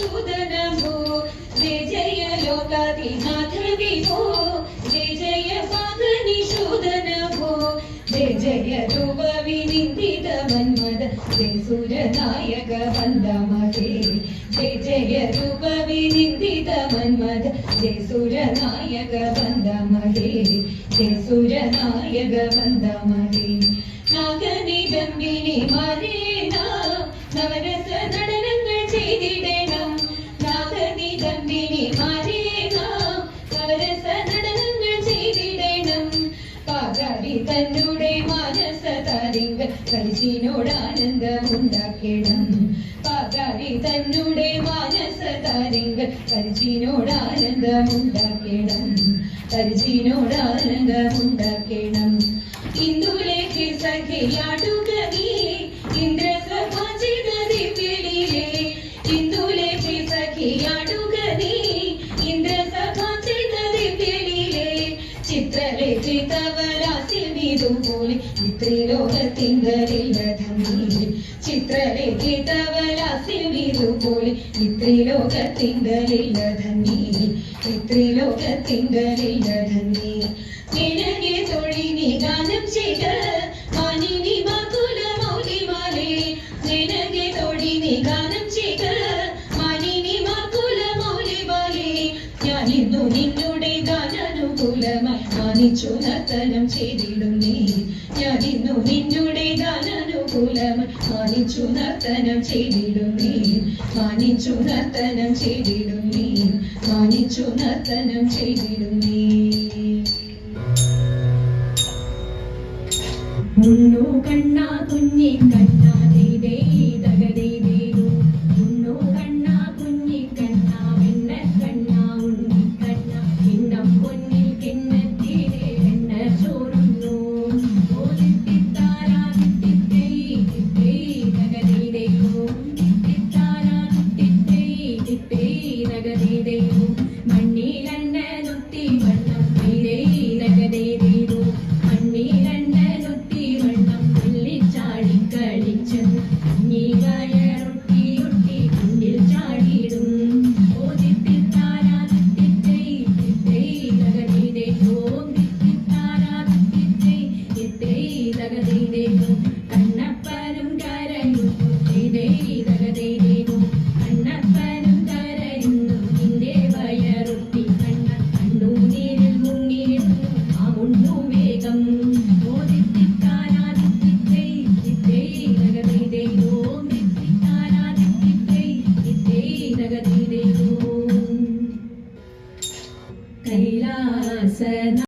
मधुसूदन भो जय जय लोकाधिनाथ विभो जय जय पादनिशोदन भो जय जय रूप विनिन्दित मन्मद जय सूरनायक वन्दमहे जय जय रूप विनिन्दित मन्मद जय सूरनायक वन्दमहे जय सूरनायक वन्दमहे नागनिदम्बिनि मरेण नवरस നടനങ്ങൾ ചെയ്തിടണം നാഗനിദമ്പിനി മരേണ നവരസ നടനങ്ങൾ ചെയ്തിടണം പാകാരി തന്നുടെ മാനസ താരിങ്കൾ കളിച്ചിനോട് ആനന്ദമുണ്ടാക്കണം പാകാരി തന്നുടെ മാനസ താരിങ്കൾ കളിച്ചിനോട് ആനന്ദമുണ്ടാക്കണം കളിച്ചിനോട് ആനന്ദമുണ്ടാക്കണം ഇന്ദുലേഖി സഖിയാടുക നീ ഇന്ദ്രസഭാജിത ദിവ്യലീലേ ഇന്ദുലേഖി സഖിയാടുക നീ ഇന്ദ്രസഭാജിത ദിവ്യലീലേ ചിത്രരചിതവരാസിൽ വീതുപോലെ ഇത്രിലോകത്തിങ്കലില്ലതമീ ചിത്രരചിതവരാസിൽ വീതുപോലെ ഇത്രിലോകത്തിങ്കലില്ലതമീ ഇത്രിലോകത്തിങ്കലില്ലതമീ നിനಗೆ തൊഴിനി ഗാനം ചെയ്ത മാനിനി മാകുല മൗലിമാലേ നിനಗೆ തൊഴിനി ഗാനം ചെയ്ത മാനിനി മാകുല മൗലിമാലേ ഞാനിന്നു നിന്നുടെ ഗാനാനുകൂലമായി മാനിച്ചു നർത്തനം ചെയ്തിടും നീ ഞാനിന്നു നിന്നുടെ ഗാനാനുകൂലമായി മാനിച്ചു നർത്തനം ചെയ്തിടും നീ മാനിച്ചു നർത്തനം ചെയ്തിടും നീ മാനിച്ചു നർത്തനം ചെയ്തിടും നീ ഉണ്ണു കണ്ണ കുഞ്ഞി കണ്ണ ദേ ദഗദേരു ഉണ്ണു കണ്ണ കുഞ്ഞി കണ്ണ വെണ്ണ കണ്ണ ഉണ്ണി കണ്ണ കിണ്ണം പൊന്നിൽ കിണ്ണത്തിലെ വെണ്ണ ചോറുന്നു ഓലിത്തിത്താരാ തിത്തേ തിത്തേ ദഗദേരു തിത്താരാ തിത്തേ തിത്തേ ദഗദേരു മണ്ണിലെണ്ണ നുത്തി വണ്ണം തീരേ ദഗദേരു മണ്ണിലെണ്ണ കണ്ണപ്പനും കരയുന്നു കണ്ണപ്പനും കരയുന്നു നിന്റെ വയറൊട്ടി കണ്ണ കണ്ണൂനീരിൽ മുങ്ങിയിരുന്നു ആ മുണ്ണു വേഗം കൈലാസ